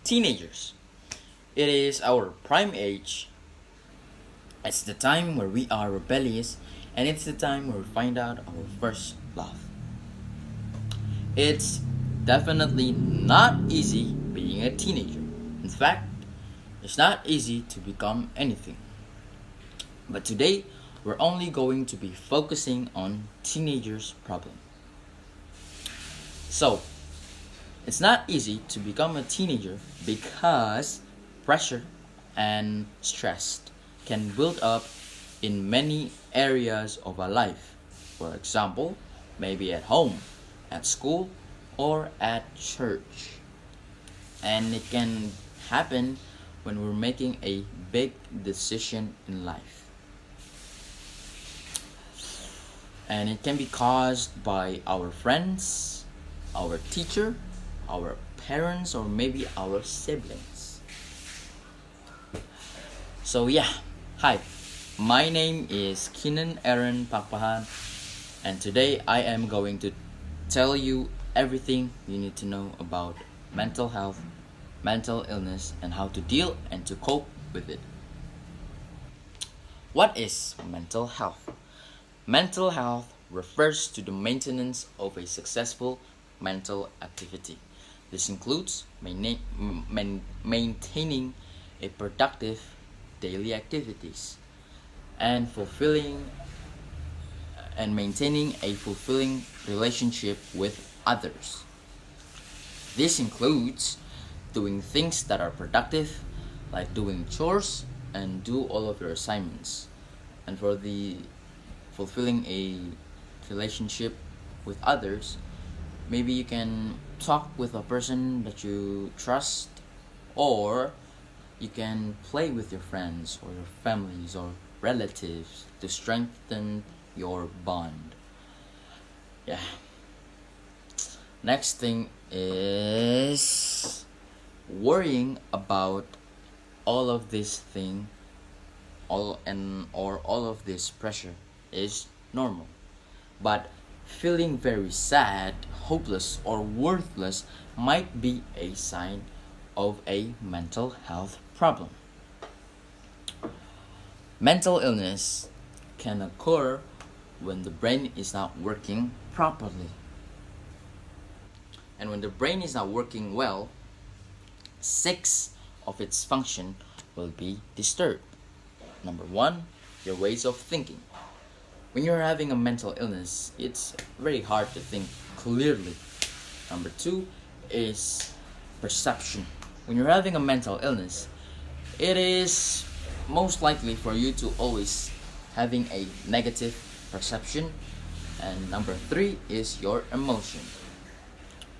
Teenagers. It is our prime age. It's the time where we are rebellious, and it's the time where we find out our first love. It's definitely not easy being a teenager. In fact, it's not easy to become anything. But today, we're only going to be focusing on teenagers' problem. So, it's not easy to become a teenager because pressure and stress can build up in many areas of our life. For example, maybe at home, at school, or at church. And it can happen when we're making a big decision in life. And it can be caused by our friends, our teacher, our parents, or maybe our siblings. So hi, my name is Keenan Pakpahan, and today I am going to tell you everything you need to know about mental health, mental illness, and how to deal and to cope with it. What is mental health? Mental health refers to the maintenance of a successful mental activity. This includes maintaining a productive daily activities and maintaining a fulfilling relationship with others. This includes doing things that are productive, like doing chores and do all of your assignments. And for the fulfilling a relationship with others, maybe you can talk with a person that you trust, or you can play with your friends or your families or relatives to strengthen your bond. Next thing is worrying about all of this thing, all of this pressure is normal. But feeling very sad, hopeless, or worthless might be a sign of a mental health problem. Mental illness can occur when the brain is not working properly. And when the brain is not working well, 6 of its function will be disturbed. Number 1, your ways of thinking. When you're having a mental illness, it's very hard to think clearly. Number 2 is perception. When you're having a mental illness, it is most likely for you to always having a negative perception. And number 3 is your emotion.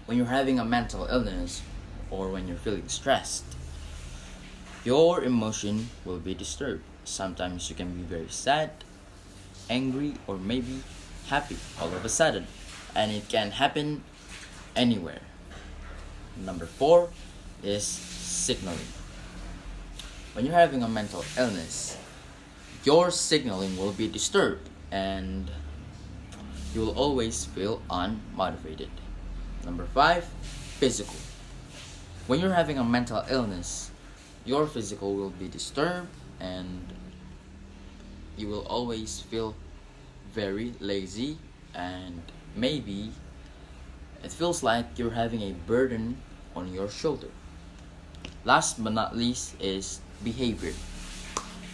When you're having a mental illness or when you're feeling stressed, your emotion will be disturbed. Sometimes you can be very sad, angry, or maybe happy all of a sudden, and it can happen anywhere. Number 4 is signaling. When you're having a mental illness, your signaling will be disturbed and you will always feel unmotivated. Number 5, physical. When you're having a mental illness, your physical will be disturbed and you will always feel very lazy, and maybe it feels like you're having a burden on your shoulder. Last but not least is behavior.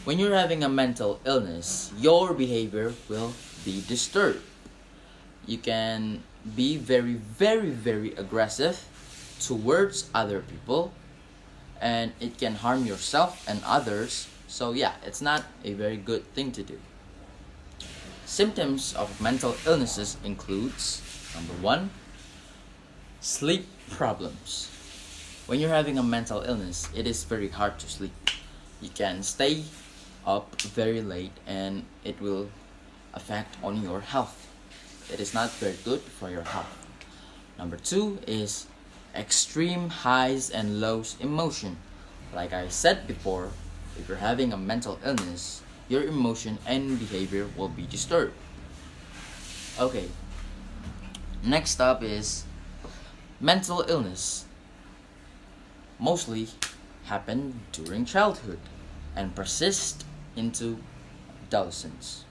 When you're having a mental illness, your behavior will be disturbed. You can be very, very, very aggressive towards other people, and it can harm yourself and others. So it's not a very good thing to do. Symptoms of mental illnesses includes, number 1, sleep problems. When you're having a mental illness, it is very hard to sleep. You can stay up very late and it will affect on your health. It is not very good for your health. Number 2 is extreme highs and lows emotion. Like I said before, if you're having a mental illness, your emotion and behavior will be disturbed. Okay, next up is mental illness. mostly happen during childhood and persist into adolescence.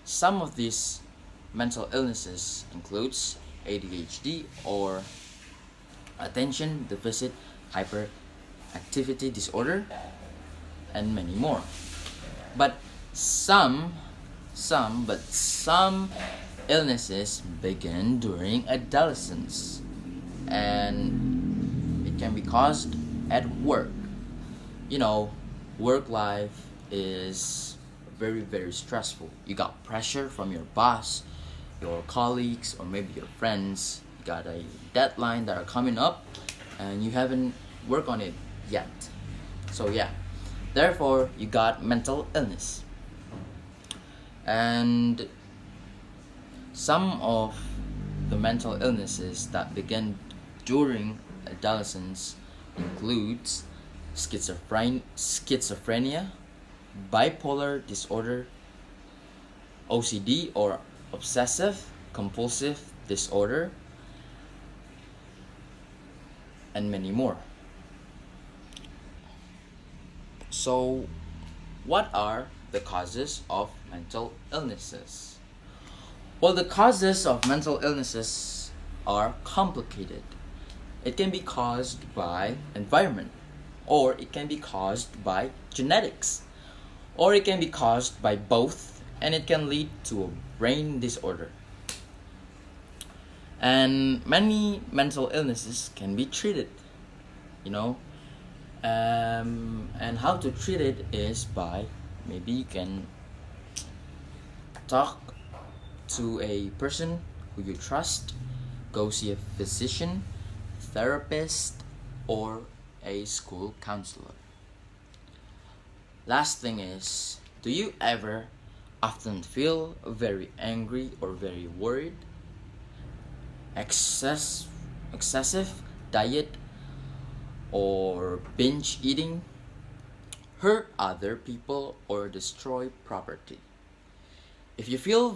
Some of these mental illnesses includes ADHD or attention deficit hyperactivity disorder and many more. But some illnesses begin during adolescence and it can be caused at work. You know, work life is very stressful. You got pressure from your boss, your colleagues, or maybe your friends. You got a deadline that are coming up and you haven't worked on it yet. So yeah, therefore you got mental illness. And some of the mental illnesses that begin during adolescence includes schizophrenia, bipolar disorder, OCD or obsessive compulsive disorder, and many more. So, what are the causes of mental illnesses? Well, the causes of mental illnesses are complicated. It can be caused by environment, or it can be caused by genetics, or it can be caused by both, and it can lead to a brain disorder. And many mental illnesses can be treated, and how to treat it is by maybe you can talk to a person who you trust, go see a physician, therapist, or a school counselor. Last thing is, do you ever often feel very angry or very worried? Excessive diet or binge eating, hurt other people or destroy property. If you feel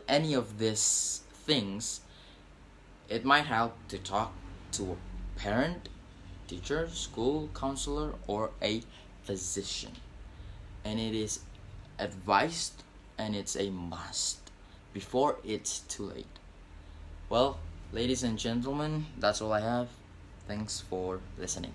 any of these things, it might help to talk to a parent, teacher, school counselor, or a physician. And it is advised and it's a must before it's too late. Well, ladies and gentlemen, that's all I have. Thanks for listening.